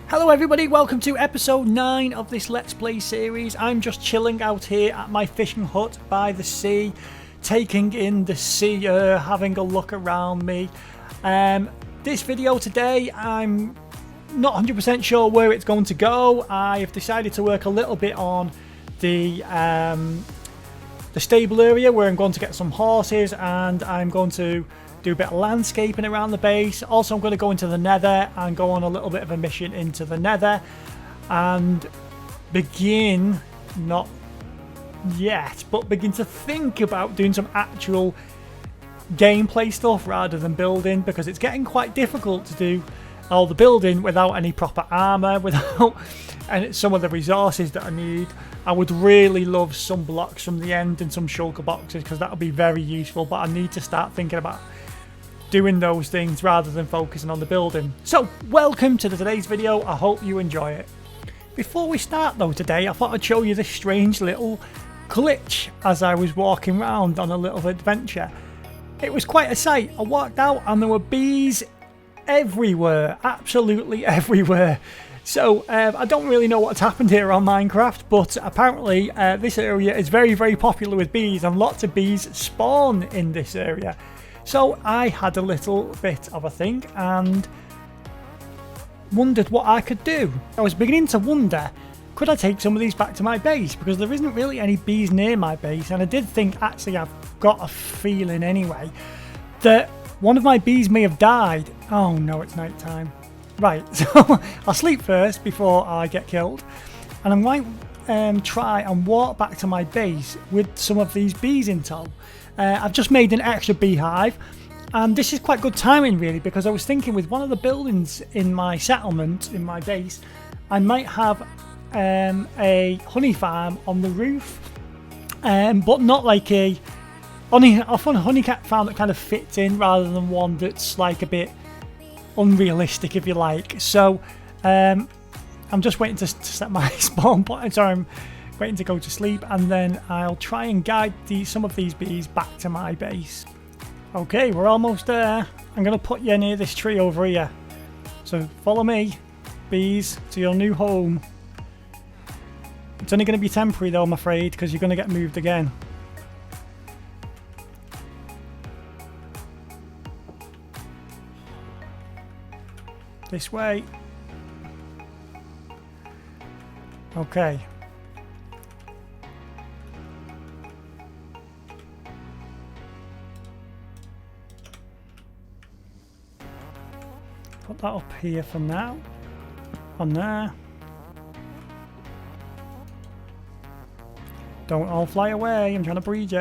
Hello everybody, welcome to episode 9 of this Let's Play series. I'm just chilling out here at my fishing hut by the sea, taking in the sea air, having a look around me. This video today, I'm not 100% sure where it's going to go. I have decided to work a little bit on the stable area where I'm going to get some horses, and I'm going to do a bit of landscaping around the base. Also, I'm going to go into the nether and go on a little bit of a mission into the nether and begin, not yet, but begin to think about doing some actual gameplay stuff rather than building, because it's getting quite difficult to do all the building without any proper armor, without and some of the resources that I need. I would really love some blocks from the end and some shulker boxes, because that would be very useful, but I need to start thinking about doing those things rather than focusing on the building. So welcome to today's video. I hope you enjoy it. Before we start though today, I thought I'd show you this strange little glitch as I was walking around on a little adventure. It was quite a sight. I walked out and there were bees everywhere, absolutely everywhere. So I don't really know what's happened here on Minecraft, but apparently this area is very, very popular with bees, and lots of bees spawn in this area. So I had a little bit of a think and wondered what I could do. I was beginning to wonder, could I take some of these back to my base? Because there isn't really any bees near my base, and I did think, actually I've got a feeling anyway, that one of my bees may have died. Oh no, it's night time. Right, so I'll sleep first before I get killed, and I might try and walk back to my base with some of these bees in tow. I've just made an extra beehive, and this is quite good timing really, because I was thinking with one of the buildings in my settlement, in my base, I might have a honey farm on the roof, but not like a honey farm that kind of fits in, rather than one that's like a bit unrealistic, if you like. So I'm just waiting to set my spawn point. Sorry, I'm waiting to go to sleep, and then I'll try and guide some of these bees back to my base. Okay, we're almost there. I'm going to put you near this tree over here. So follow me, bees, to your new home. It's only going to be temporary though, I'm afraid, because you're going to get moved again. This way. Okay. Put that up here for now. On there. Don't all fly away, I'm trying to breed you.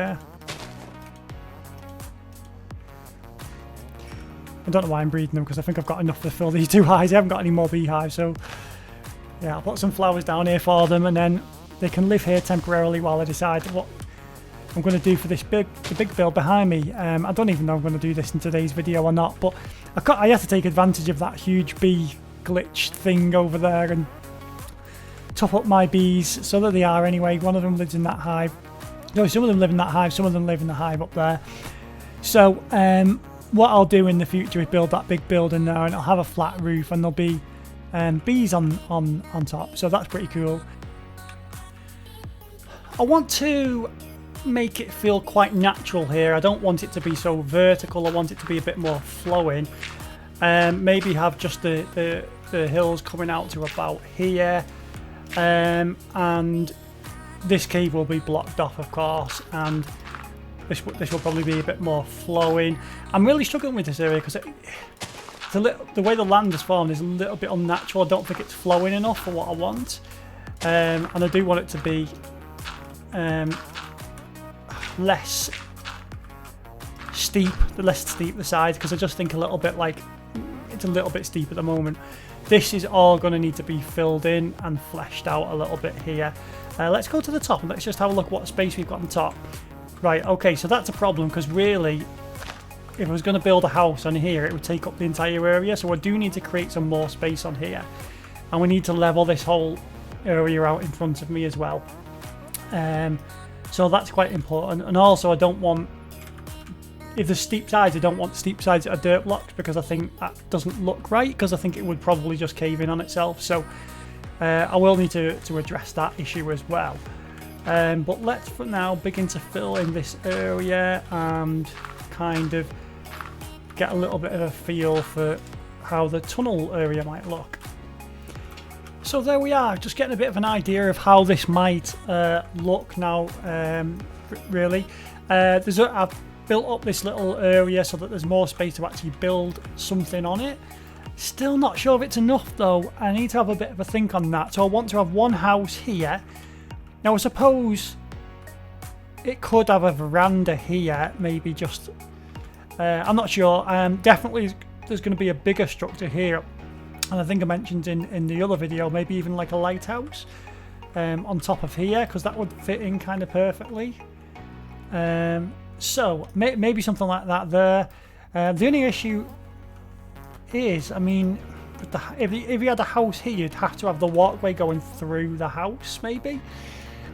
I don't know why I'm breeding them, because I think I've got enough to fill these two hives. I haven't got any more beehives, so yeah, I'll put some flowers down here for them, and then they can live here temporarily while I decide what I'm going to do for the big build behind me. I don't even know if I'm going to do this in today's video or not, but I have to take advantage of that huge bee glitch thing over there and top up my bees, so that they are anyway. One of them lives in that hive. No, some of them live in that hive, some of them live in the hive up there. So what I'll do in the future is build that big building there, and I'll have a flat roof, and there'll be bees on top, so that's pretty cool. I want to make it feel quite natural here. I don't want it to be so vertical. I want it to be a bit more flowing. Maybe have just the hills coming out to about here, and this cave will be blocked off, of course, and this will probably be a bit more flowing. I'm really struggling with this area because the way the land is formed is a little bit unnatural. I don't think it's flowing enough for what I want, and I do want it to be less steep the sides, because I just think a little bit like it's a little bit steep at the moment. This is all going to need to be filled in and fleshed out a little bit here. Let's go to the top and let's just have a look what space we've got on top. Right, okay, so that's a problem, because really if I was going to build a house on here, it would take up the entire area, so I do need to create some more space on here, and we need to level this whole area out in front of me as well. So that's quite important, and also I don't want if there's steep sides, I don't want steep sides that are dirt blocks because I think that doesn't look right, because I think it would probably just cave in on itself. So I will need to address that issue as well. But let's for now begin to fill in this area and kind of get a little bit of a feel for how the tunnel area might look. So there we are, just getting a bit of an idea of how this might look now, really. I've built up this little area so that there's more space to actually build something on it. Still not sure if it's enough though. I need to have a bit of a think on that. So I want to have one house here. Now I suppose it could have a veranda here, maybe just... I'm not sure. Definitely there's going to be a bigger structure here. And I think I mentioned in the other video, maybe even like a lighthouse on top of here, because that would fit in kind of perfectly. So maybe something like that there. The only issue is, I mean, with if you had a house here, you'd have to have the walkway going through the house, maybe.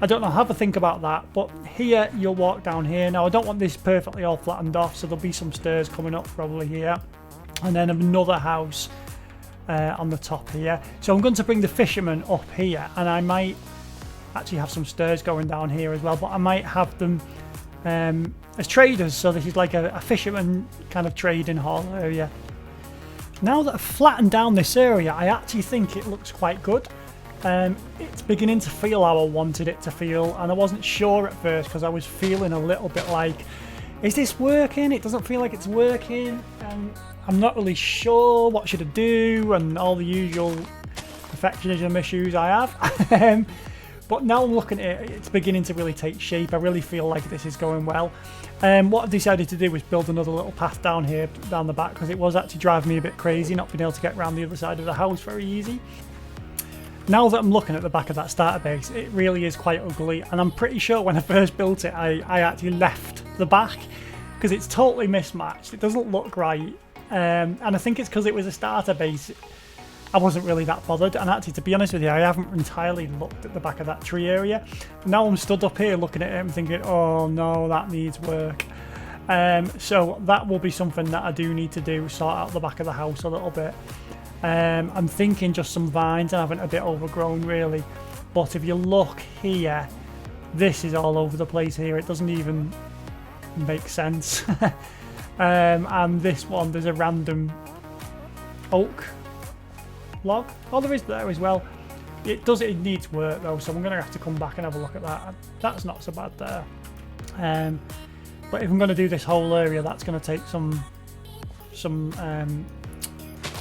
I don't know, have a think about that. But here, you'll walk down here. Now, I don't want this perfectly all flattened off, so there'll be some stairs coming up probably here. And then another house on the top here. So I'm going to bring the fishermen up here, and I might actually have some stairs going down here as well, but I might have them as traders. So this is like a fisherman kind of trading hall area. Now that I've flattened down this area, I actually think it looks quite good. It's beginning to feel how I wanted it to feel, and I wasn't sure at first because I was feeling a little bit like, is this working? It doesn't feel like it's working, and I'm not really sure what should I do, and all the usual perfectionism issues I have. But now I'm looking at it, it's beginning to really take shape. I really feel like this is going well. What I've decided to do is build another little path down here, down the back, because it was actually driving me a bit crazy not being able to get around the other side of the house very easy. Now that I'm looking at the back of that starter base, it really is quite ugly, and I'm pretty sure when I first built it, I actually left the back because it's totally mismatched. It doesn't look right, and I think it's because it was a starter base. I wasn't really that bothered, and actually, to be honest with you, I haven't entirely looked at the back of that tree area. Now I'm stood up here looking at it and thinking, oh no, that needs work. So that will be something that I do need to do, sort out the back of the house a little bit. I'm thinking just some vines and having it a bit overgrown really, but if you look here, this is all over the place here. It doesn't even make sense. And this one, there's a random oak log. Oh, there is there as well. It needs work though, so I'm going to have to come back and have a look at that. That's not so bad there. But if I'm going to do this whole area, that's going to take some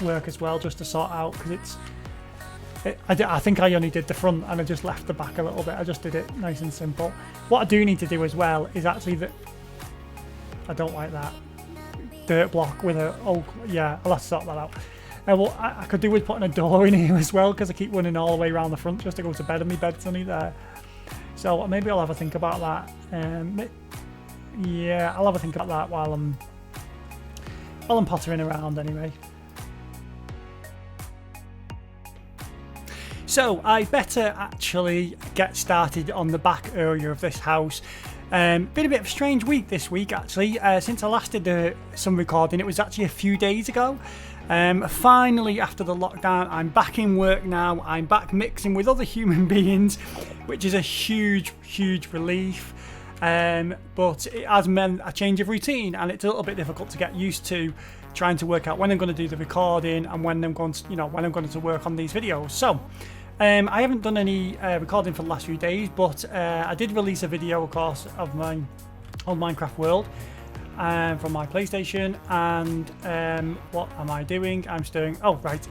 work as well, just to sort out, because I think I only did the front and I just left the back a little bit. I just did it nice and simple. What I do need to do as well is actually that I don't like that dirt block with a oak. Yeah, I'll have to sort that out. Well, I could do with putting a door in here as well, because I keep running all the way around the front just to go to bed, and my bed's only there. So maybe I'll have a think about that. Yeah, I'll have a think about that while I'm pottering around anyway. So I better actually get started on the back area of this house. Been a bit of a strange week this week actually. Since I last did some recording, it was actually a few days ago. Finally, after the lockdown, I'm back in work now. I'm back mixing with other human beings, which is a huge relief. But it has meant a change of routine, and it's a little bit difficult to get used to trying to work out when I'm going to do the recording and when I'm going to, when I'm going to work on these videos. So I haven't done any recording for the last few days, but I did release a video, of course, of my old Minecraft world from my PlayStation. And what am I doing? I'm doing. Oh right,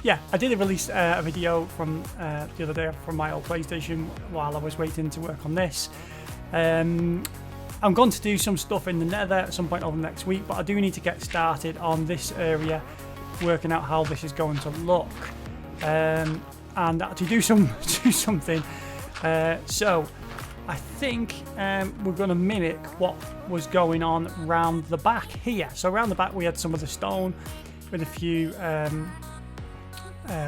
yeah, I did release a video from the other day from my old PlayStation while I was waiting to work on this. I'm going to do some stuff in the Nether at some point over the next week, but I do need to get started on this area, working out how this is going to look, and actually do something. So I think we're going to mimic what was going on around the back here. So around the back we had some of the stone with a few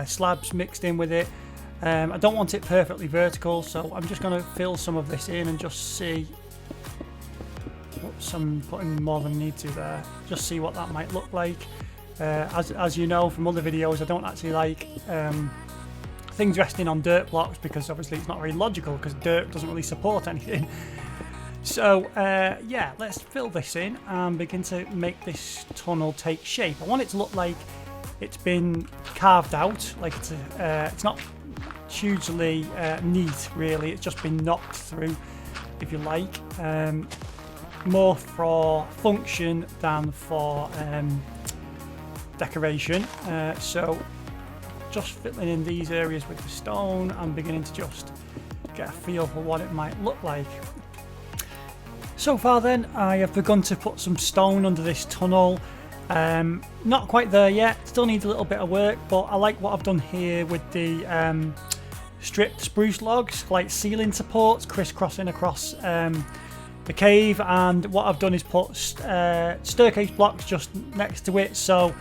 slabs mixed in with it. I don't want it perfectly vertical, so I'm just going to fill some of this in and just see Whoops, I'm putting more than I need to there. Just see what that might look like. As you know from other videos, I don't actually like things resting on dirt blocks because obviously it's not very logical because dirt doesn't really support anything. So yeah, let's fill this in and begin to make this tunnel take shape. I want it to look like it's been carved out, like it's not hugely neat really, it's just been knocked through, if you like. More for function than for decoration. So just filling in these areas with the stone and beginning to just get a feel for what it might look like. So far then, I have begun to put some stone under this tunnel. Not quite there yet, still needs a little bit of work, but I like what I've done here with the stripped spruce logs, like ceiling supports crisscrossing across the cave, and what I've done is put staircase blocks just next to it, so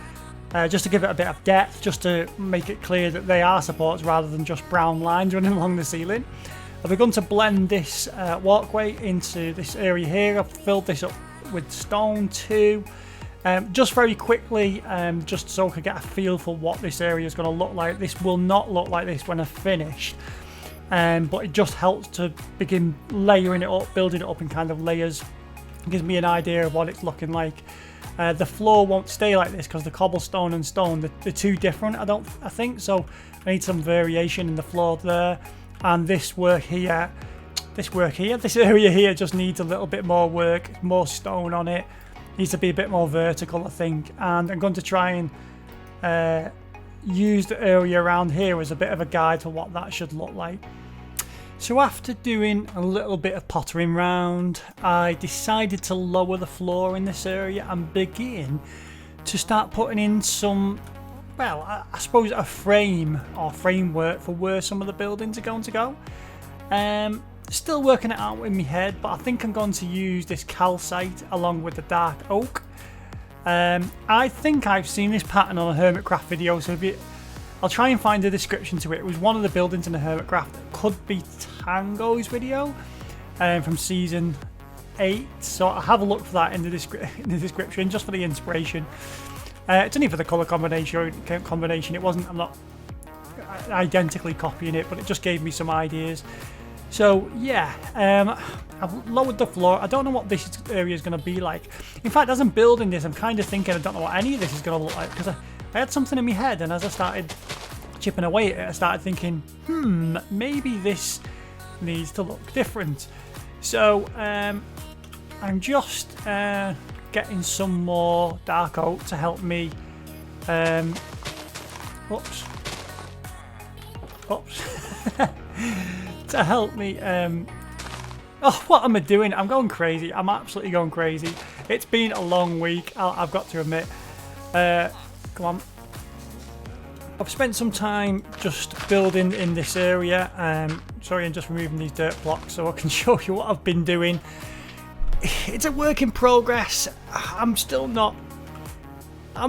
just to give it a bit of depth, just to make it clear that they are supports rather than just brown lines running along the ceiling. I've begun to blend this walkway into this area here. I've filled this up with stone too. Just very quickly, just so I could get a feel for what this area is going to look like. This will not look like this when I've finished, but it just helps to begin layering it up, building it up in kind of layers. It gives me an idea of what it's looking like. The floor won't stay like this because the cobblestone and stone, they're too different, I think, so I need some variation in the floor there. And this area here just needs a little bit more work, more stone on it. Needs to be a bit more vertical, I think. And I'm going to try and use the area around here as a bit of a guide for what that should look like. So after doing a little bit of pottering round, I decided to lower the floor in this area and begin to start putting in some, well, I suppose a frame or framework for where some of the buildings are going to go. Still working it out in my head, but I think I'm going to use this calcite along with the dark oak. I think I've seen this pattern on a Hermitcraft video, so I'll try and find a description to it. It was one of the buildings in the Hermitcraft. It could be Tango's video from season 8, so I'll have a look for that in the description, just for the inspiration. It's only for the colour combination. It wasn't, I'm not identically copying it, but it just gave me some ideas. So yeah, I've lowered the floor. I don't know what this area is going to be like. In fact, as I'm building this, I'm kind of thinking I don't know what any of this is going to look like, because I had something in my head, and as I started chipping away at it, I started thinking, maybe this needs to look different. So I'm just getting some more dark oak to help me. Oops. To help me. Oh, what am I doing? I'm going crazy. I'm absolutely going crazy. It's been a long week, I've got to admit. Come on. I've spent some time just building in this area. Sorry, I'm just removing these dirt blocks so I can show you what I've been doing. It's a work in progress. I'm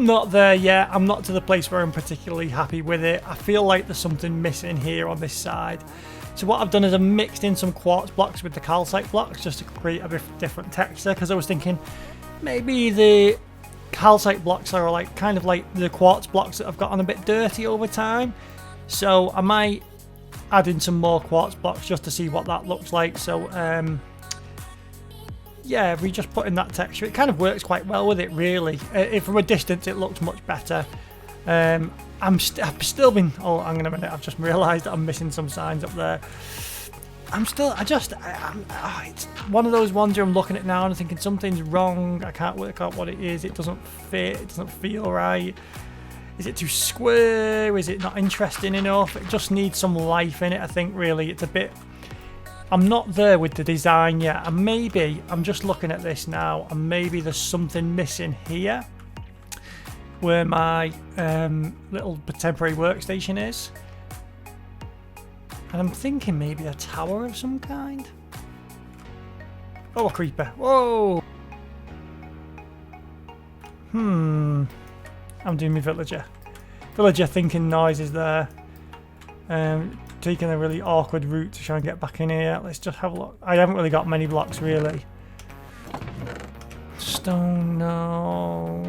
not there yet. I'm not to the place where I'm particularly happy with it. I feel like there's something missing here on this side. So what I've done is I've mixed in some quartz blocks with the calcite blocks just to create a bit different texture, because I was thinking maybe the calcite blocks are like kind of like the quartz blocks that have gotten a bit dirty over time. So I might add in some more quartz blocks just to see what that looks like. So yeah, we just put in that texture. It kind of works quite well with it, really. If from a distance, it looks much better. I've still been. Oh, hang on a minute. I've just realised that I'm missing some signs up there. It's one of those ones where I'm looking at it now and thinking something's wrong. I can't work out what it is. It doesn't fit. It doesn't feel right. Is it too square? Is it not interesting enough? It just needs some life in it, I think, really. It's a bit. I'm not there with the design yet, and maybe I'm just looking at this now, and maybe there's something missing here where my little temporary workstation is, and I'm thinking maybe a tower of some kind. Oh, a creeper. Whoa. I'm doing my villager thinking noises there. Taking a really awkward route to try and get back in here. Let's just have a look. I haven't really got many blocks, really. Stone, no.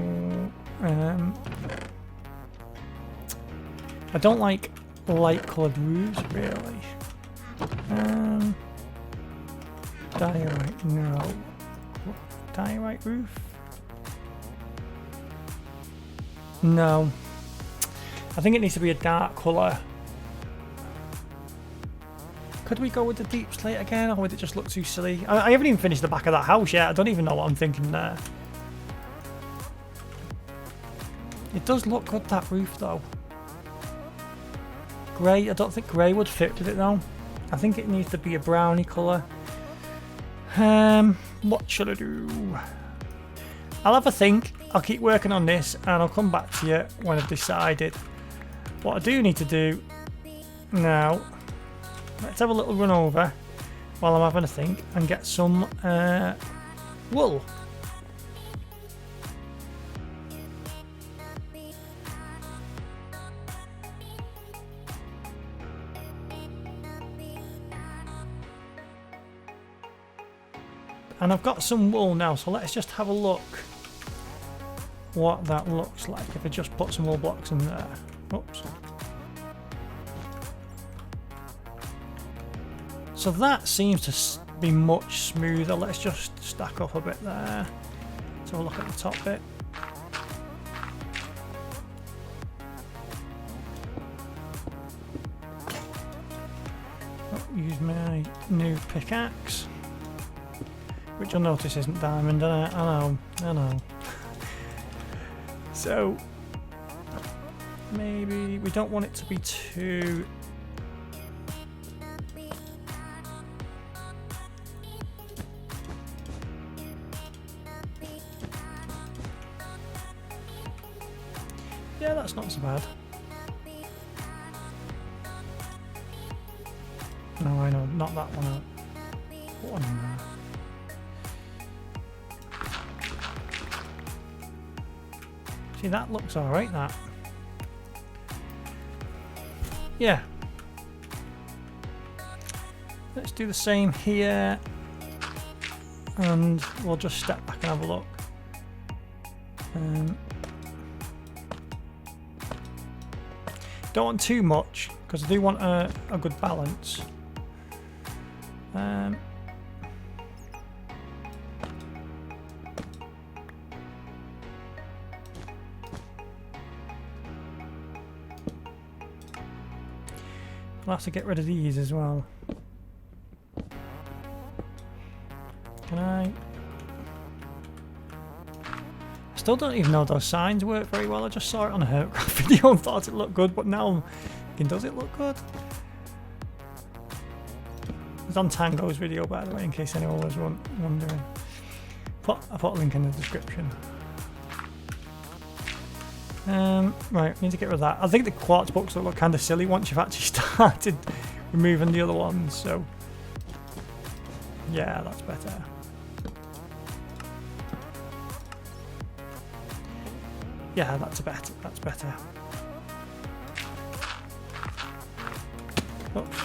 I don't like light coloured roofs, really. Diorite, no. Diorite roof? No. I think it needs to be a dark colour. Could we go with the deep slate again, or would it just look too silly? I haven't even finished the back of that house yet. I don't even know what I'm thinking there. It does look good, that roof, though. Grey, I don't think grey would fit with it, though. I think it needs to be a browny colour. What should I do? I'll have a think. I'll keep working on this, and I'll come back to you when I've decided. What I do need to do now... Let's have a little run over while I'm having a think and get some wool. And I've got some wool now, so let's just have a look what that looks like if I just put some wool blocks in there. Oops. So that seems to be much smoother. Let's just stack up a bit there. Let's have a look at the top bit. Use my new pickaxe, which you'll notice isn't diamond. I know. So maybe we don't want it to be too... Yeah, that's not so bad. No, I know, not that one. Put one in there. See, that looks alright, that. Yeah. Let's do the same here. And we'll just step back and have a look. Don't want too much, because I do want a good balance. I'll have to get rid of these as well. Can I? Still don't even know those signs work very well. I just saw it on a Hertcraft video and thought it looked good, but now I'm thinking, does it look good? It's on Tango's video, by the way, in case anyone was wondering. I put a link in the description. Right, we need to get rid of that. I think the quartz books look kind of silly once you've actually started removing the other ones, so yeah, that's better. Yeah, that's better. Oops.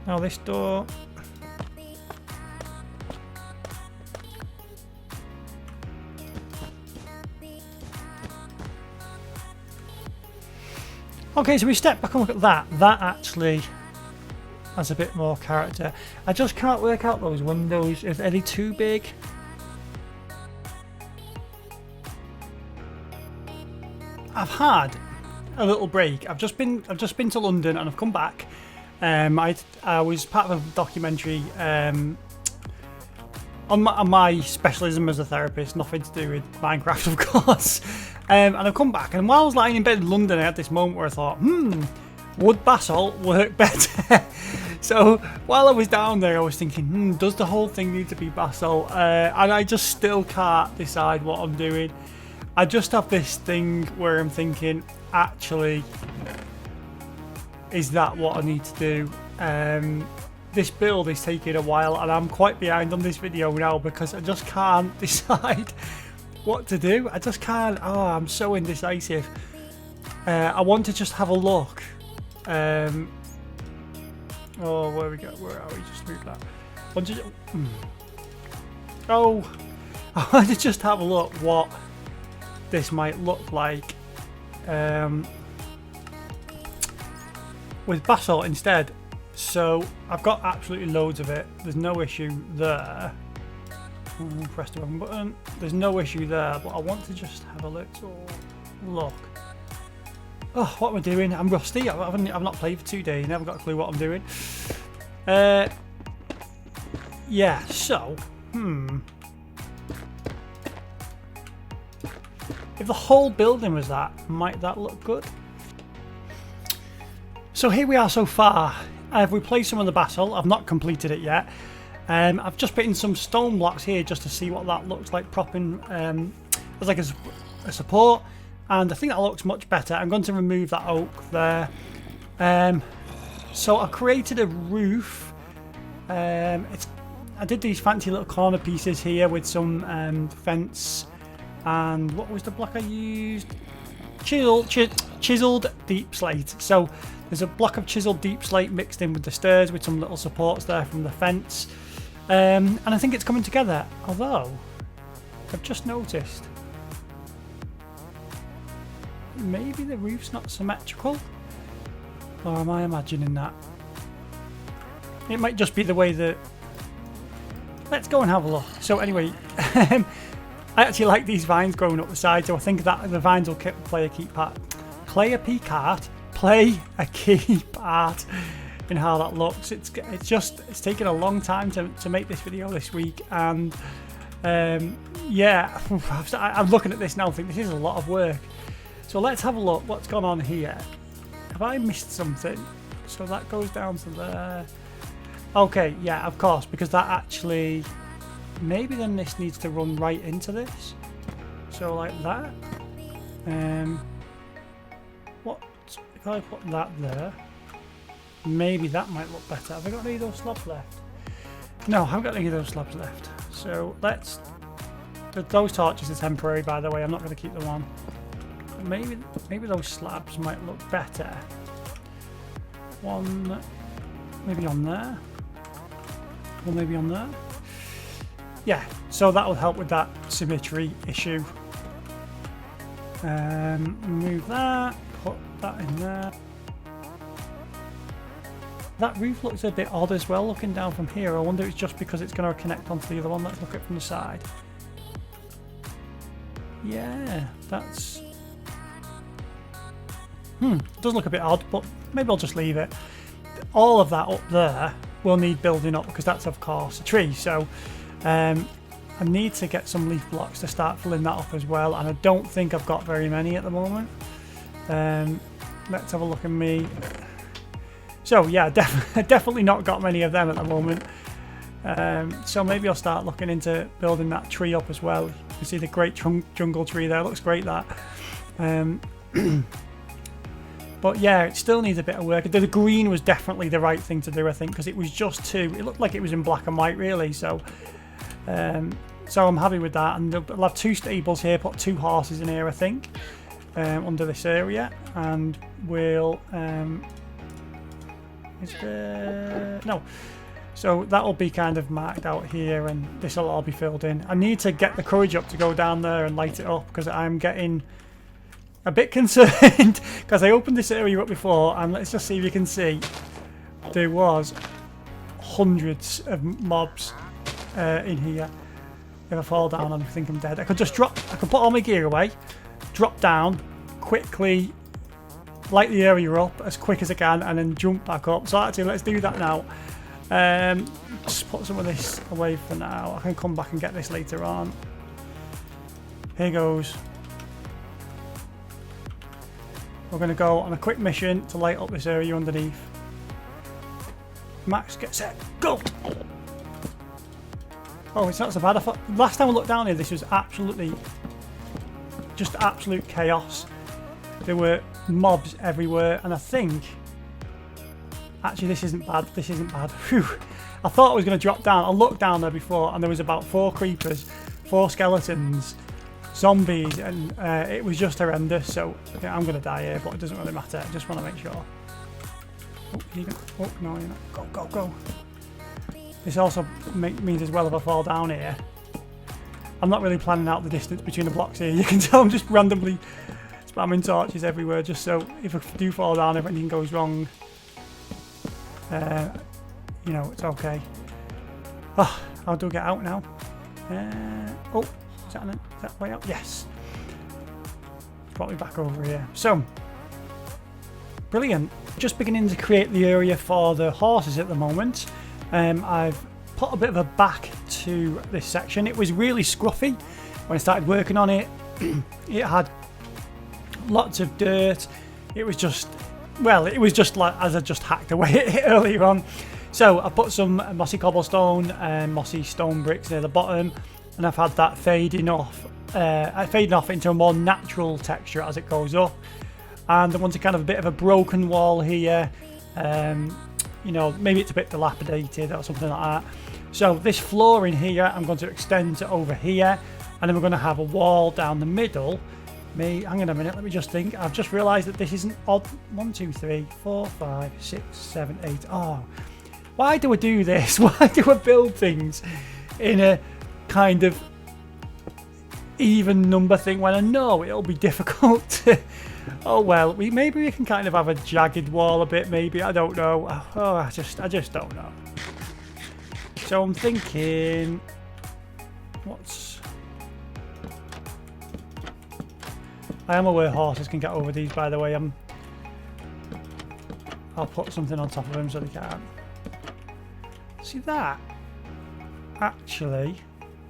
Now this door. Okay, so we step back and look at that. That actually has a bit more character. I just can't work out those windows. Are they too big? I've had a little break. I've just been to London and I've come back. I was part of a documentary on my specialism as a therapist, nothing to do with Minecraft, of course. And I've come back, and while I was lying in bed in London, I had this moment where I thought, would basalt work better? So while I was down there, I was thinking, does the whole thing need to be basalt? And I just still can't decide what I'm doing. I just have this thing where I'm thinking, actually, is that what I need to do? This build is taking a while, and I'm quite behind on this video now because I just can't decide what to do. I just can't. Oh, I'm so indecisive. I want to just have a look. Oh, where we go? Where are we? Just move that. Oh, I want to just have a look what this might look like with basalt instead. So I've got absolutely loads of it. There's no issue there. Press the wrong button. There's no issue there, but I want to just have a little look. Oh, what am I doing? I'm rusty. I've not played for 2 days. Never got a clue what I'm doing. Yeah. So, if the whole building was that, might that look good? So here we are so far. I've replaced some of the basalt. I've not completed it yet. I've just put in some stone blocks here just to see what that looks like propping as like a support, and I think that looks much better. I'm going to remove that oak there. So I created a roof. I did these fancy little corner pieces here with some fence, and what was the block I used? Chiseled deep slate. So there's a block of chiseled deep slate mixed in with the stairs with some little supports there from the fence. And I think it's coming together, although I've just noticed maybe the roof's not symmetrical, or am I imagining that? It might just be the way that... Let's go and have a look. So anyway, I actually like these vines growing up the side, so I think that the vines will play a key part in how that looks. It's taken a long time to make this video this week, and yeah, I'm looking at this now and think this is a lot of work. So let's have a look what's gone on here. Have I missed something? So that goes down to there. Okay, yeah, of course, because that actually, maybe then this needs to run right into this. So like that. What if I put that there? Maybe that might look better. Have I got any of those slabs left? No, I haven't got any of those slabs left. So let's... Those torches are temporary, by the way. I'm not going to keep them on. Maybe those slabs might look better. One... Maybe on there. Or maybe on there. Yeah, so that will help with that symmetry issue. Move that. Put that in there. That roof looks a bit odd as well, looking down from here. I wonder if it's just because it's going to connect onto the other one. Let's look at it from the side. Yeah, that's... It does look a bit odd, but maybe I'll just leave it. All of that up there will need building up because that's, of course, a tree. So I need to get some leaf blocks to start filling that up as well. And I don't think I've got very many at the moment. Let's have a look at me. So yeah, definitely not got many of them at the moment. So maybe I'll start looking into building that tree up as well. You can see the great jungle tree there. Looks great, that. But yeah, it still needs a bit of work. The green was definitely the right thing to do, I think, because it was just too... It looked like it was in black and white, really. So so I'm happy with that. And I'll have 2 stables here, put 2 horses in here, I think, under this area. And we'll... No. So that'll be kind of marked out here, and this will all be filled in. I need to get the courage up to go down there and light it up, because I'm getting a bit concerned because I opened this area up before, and let's just see if you can see there was hundreds of mobs in here. If I fall down, I think I'm dead. I could just drop, I could put all my gear away, drop down, quickly light the area up as quick as I can, and then jump back up. So actually, let's do that now. Just put some of this away for now. I can come back and get this later on. Here goes. We're going to go on a quick mission to light up this area underneath. Max, get set, go! Oh, it's not so bad. I thought last time I looked down here, this was absolutely just absolute chaos. There were mobs everywhere, and I think actually this isn't bad. This isn't bad. Whew. I thought I was going to drop down. I looked down there before, and there was about 4 creepers, 4 skeletons, zombies, and it was just horrendous. So yeah, I'm going to die here, but it doesn't really matter. I just want to make sure. Oh, no, you're not. Go, go, go. This also means as well if I fall down here. I'm not really planning out the distance between the blocks here. You can tell I'm just randomly spamming torches everywhere just so if I do fall down, if anything goes wrong, you know, it's okay. Oh, how do I get out now? Oh, is that way up? Yes. Brought me back over here. So, brilliant. Just beginning to create the area for the horses at the moment. I've put a bit of a back to this section. It was really scruffy when I started working on it. It had lots of dirt. It was just, well, it was just like as I just hacked away at it earlier on. So I put some mossy cobblestone and mossy stone bricks near the bottom, and I've had that fading off into a more natural texture as it goes up. And I want a kind of a bit of a broken wall here. You know, maybe it's a bit dilapidated or something like that. So this floor in here, I'm going to extend to over here, and then we're going to have a wall down the middle. Hang on a minute, let me just think. I've just realised that this isn't odd. 1, 2, 3, 4, 5, 6, 7, 8. Oh, why do I do this? Why do I build things in a kind of even number thing when I know it'll be difficult to... Oh well, maybe we can kind of have a jagged wall a bit, maybe, I don't know. Oh, I just don't know. So I'm thinking, I am aware horses can get over these, by the way. I'll put something on top of them so they can't. See, that actually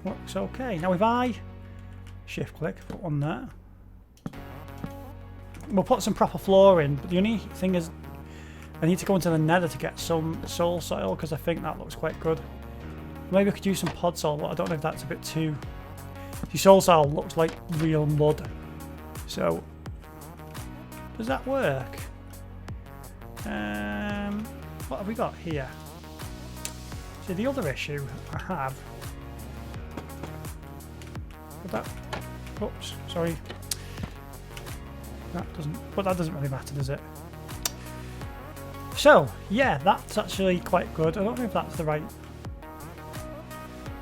looks okay. Now if I shift click, put one there. We'll put some proper flooring, but the only thing is I need to go into the nether to get some soul soil because I think that looks quite good. Maybe I could use some pod soil, but I don't know if that's a bit too... The soul soil looks like real mud. So, does that work? What have we got here? See, the other issue I have... Oops, sorry. That doesn't really matter, does it? So, yeah, that's actually quite good. I don't know if that's the right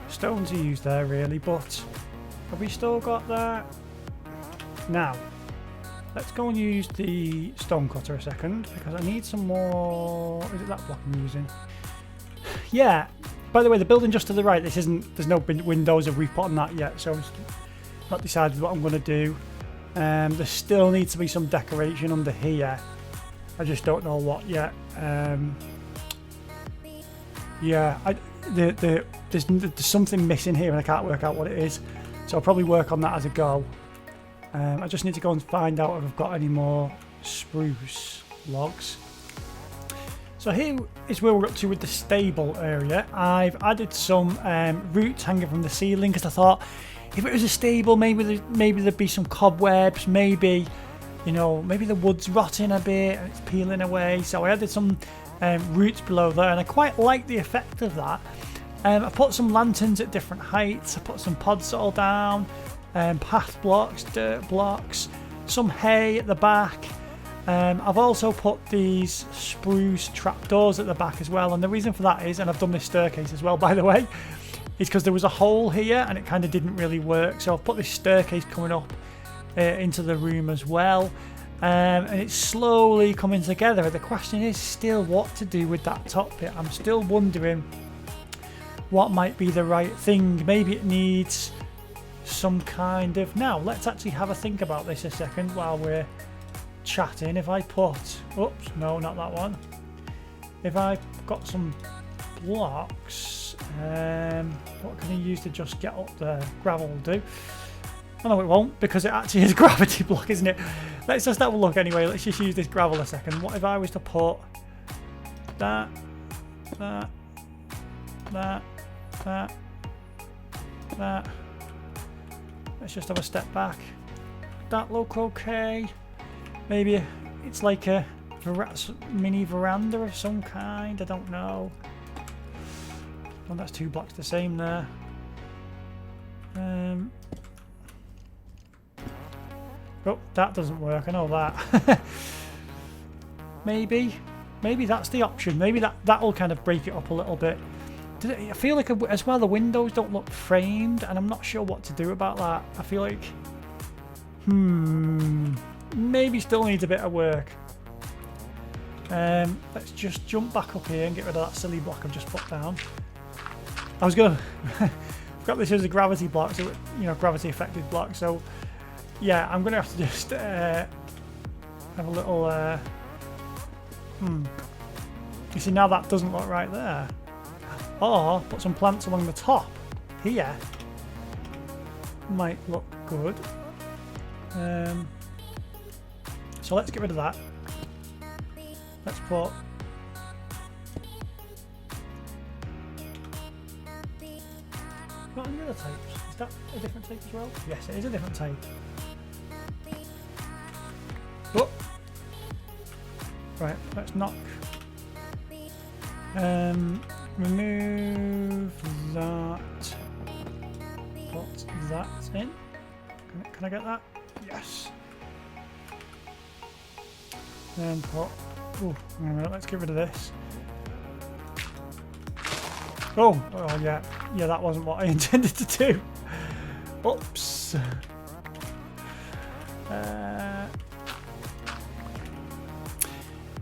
stone to use there, really, but have we still got that? Now, let's go and use the stone cutter a second, because I need some more... Is it that block I'm using? Yeah, by the way, the building just to the right, there's no windows or roof on that yet, so I've not decided what I'm going to do. There still needs to be some decoration under here. I just don't know what yet. Yeah, there's something missing here and I can't work out what it is. So I'll probably work on that as I go. I just need to go and find out if I've got any more spruce logs. So here is where we're up to with the stable area. I've added some roots hanging from the ceiling because I thought if it was a stable, maybe there'd be some cobwebs, maybe, you know, maybe the wood's rotting a bit and it's peeling away. So I added some roots below there, and I quite like the effect of that. I put some lanterns at different heights. I put some pod soil down, path blocks, dirt blocks, some hay at the back. I've also put these spruce trapdoors at the back as well, and the reason for that is, and I've done this staircase as well, by the way, is because there was a hole here and it kind of didn't really work. So I've put this staircase coming up into the room as well, and it's slowly coming together. The question is still what to do with that top bit. I'm still wondering what might be the right thing. Maybe it needs some kind of... Now, let's actually have a think about this a second while we're chatting. If I put... Oops, no, not that one. If I've got some blocks... what can I use to just get up there? Gravel will do. Oh no, it won't, because it actually is a gravity block, isn't it? Let's just have a look anyway. Let's just use this gravel a second. What if I was to put that, that, that, that, that. Let's just have a step back. That look okay? Maybe it's like a mini veranda of some kind. I don't know. Well, that's 2 blocks the same there. Oh, that doesn't work. I know that. Maybe that's the option. Maybe that'll kind of break it up a little bit. I feel like as well the windows don't look framed, and I'm not sure what to do about that. I feel like, maybe still needs a bit of work. Let's just jump back up here and get rid of that silly block I've just put down. I was gonna forgot this is a gravity block, so you know, gravity affected block. So yeah, I'm gonna have to just have a little. You see, now that doesn't look right there. Or put some plants along the top here. Might look good. So let's get rid of that. Let's put what are the other types? Is that a different type as well? Yes, it is a different type. Oh. Right, let's knock. Remove that. Put that in. Can I get that? Yes. Then put. Oh, wait a minute. Let's get rid of this. Oh yeah, that wasn't what I intended to do. Oops.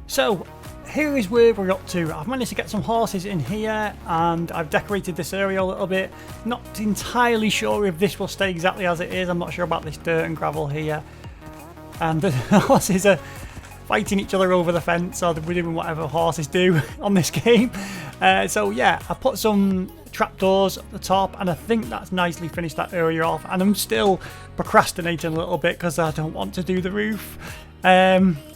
So here is where we're up to. I've managed to get some horses in here, and I've decorated this area a little bit. Not entirely sure if this will stay exactly as it is. I'm not sure about this dirt and gravel here. And the horses are fighting each other over the fence, or we're doing whatever horses do on this game. So yeah, I put some trapdoors at the top, and I think that's nicely finished that area off. And I'm still procrastinating a little bit because I don't want to do the roof.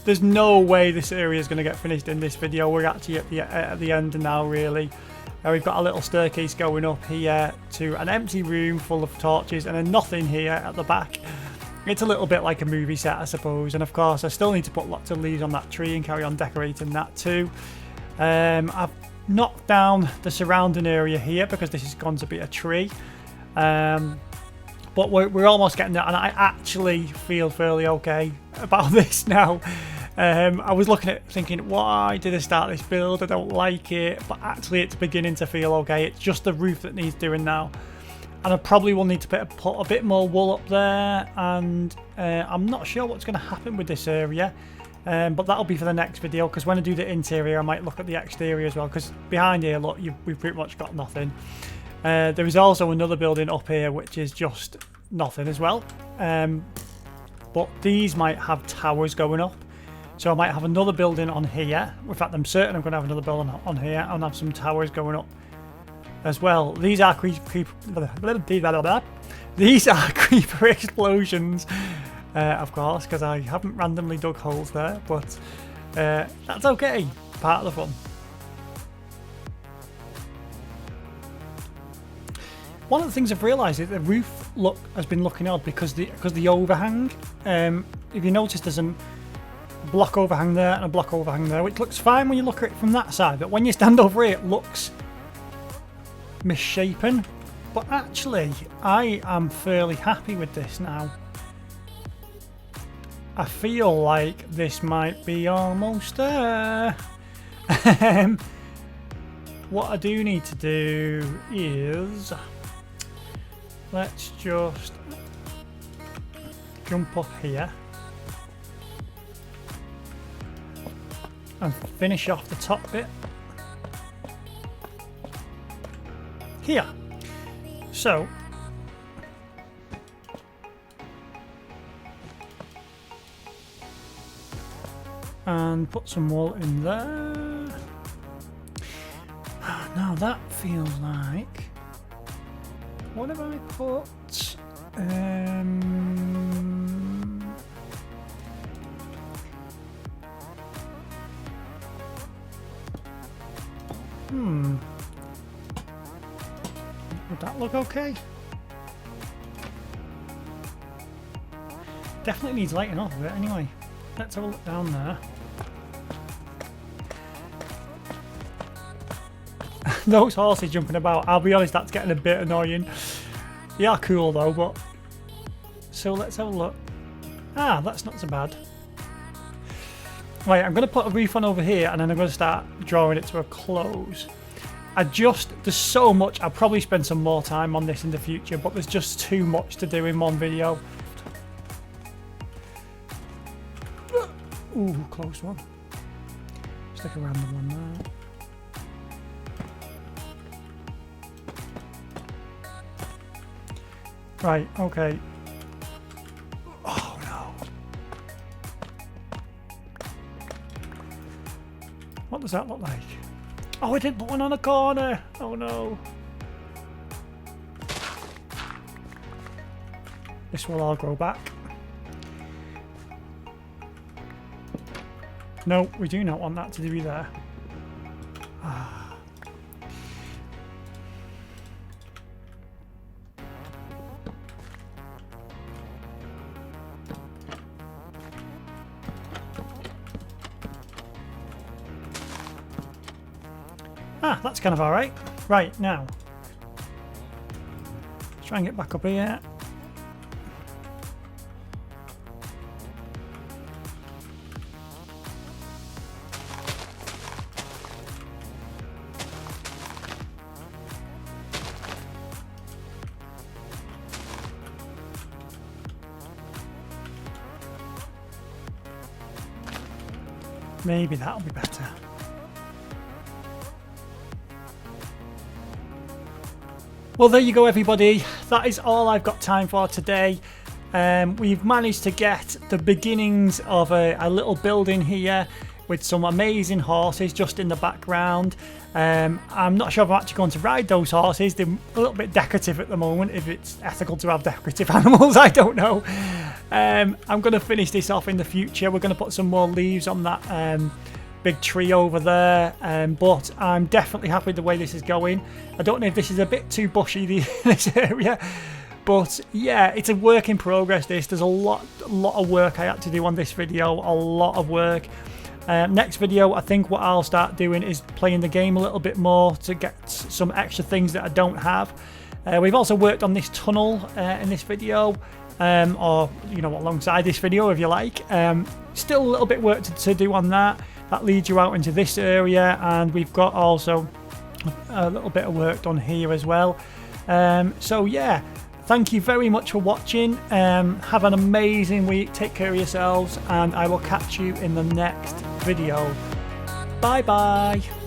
There's no way this area is going to get finished in this video. We're actually at the end now, really. We've got a little staircase going up here to an empty room full of torches, and then nothing here at the back. It's a little bit like a movie set, I suppose. And of course, I still need to put lots of leaves on that tree and carry on decorating that too. I've knocked down the surrounding area here because this is going to be a tree. But we're almost getting there, and I actually feel fairly okay about this now. I was looking at it thinking, why did I start this build? I don't like it. But actually, it's beginning to feel okay. It's just the roof that needs doing now. And I probably will need to put a bit more wool up there. And I'm not sure what's going to happen with this area. But that'll be for the next video, because when I do the interior, I might look at the exterior as well. Because behind here, look, we've pretty much got nothing. There is also another building up here which is just nothing as well. But these might have towers going up. So I might have another building on here. In fact, I'm certain I'm going to have another building on here and have some towers going up as well. These are creeper explosions, of course, because I haven't randomly dug holes there. But that's okay. Part of the fun. One of the things I've realised is the roof has been looking odd because the overhang. If you notice, there's a block overhang there and a block overhang there, which looks fine when you look at it from that side, but when you stand over here, it looks misshapen. But actually, I am fairly happy with this now. I feel like this might be almost there. What I do need to do is, let's just jump up here and finish off the top bit here. So and put some wool in there. Now that feels like, what have I put? Would that look okay? Definitely needs lighting off of it anyway. Let's have a look down there. Those horses jumping about, I'll be honest, that's getting a bit annoying. They are cool though, but... So let's have a look. Ah, that's not so bad. Right, I'm going to put a roof on over here, and then I'm going to start drawing it to a close. there's so much. I'll probably spend some more time on this in the future, but there's just too much to do in one video. Ooh, close one. Stick a random one there. Right, okay. Oh no. What does that look like? Oh, I didn't put one on a corner. Oh no. This will all grow back. No, we do not want that to be there. That's kind of alright. Right, now. Let's try and get back up here. Maybe that'll be better. Well, there you go, everybody. That is all I've got time for today. We've managed to get the beginnings of a little building here with some amazing horses just in the background. I'm not sure if I'm actually going to ride those horses. They're a little bit decorative at the moment. If it's ethical to have decorative animals, I don't know. I'm going to finish this off in the future. We're going to put some more leaves on that big tree over there, but I'm definitely happy with the way this is going. I don't know if this is a bit too bushy, this area, but yeah, it's a work in progress. There's a lot of work I had to do on this video, a lot of work. Next video, I think what I'll start doing is playing the game a little bit more to get some extra things that I don't have. We've also worked on this tunnel in this video, or you know, alongside this video if you like. Still a little bit work to do on that. That leads you out into this area, and we've got also a little bit of work done here as well. So yeah, thank you very much for watching. Have an amazing week, take care of yourselves, and I will catch you in the next video. Bye bye.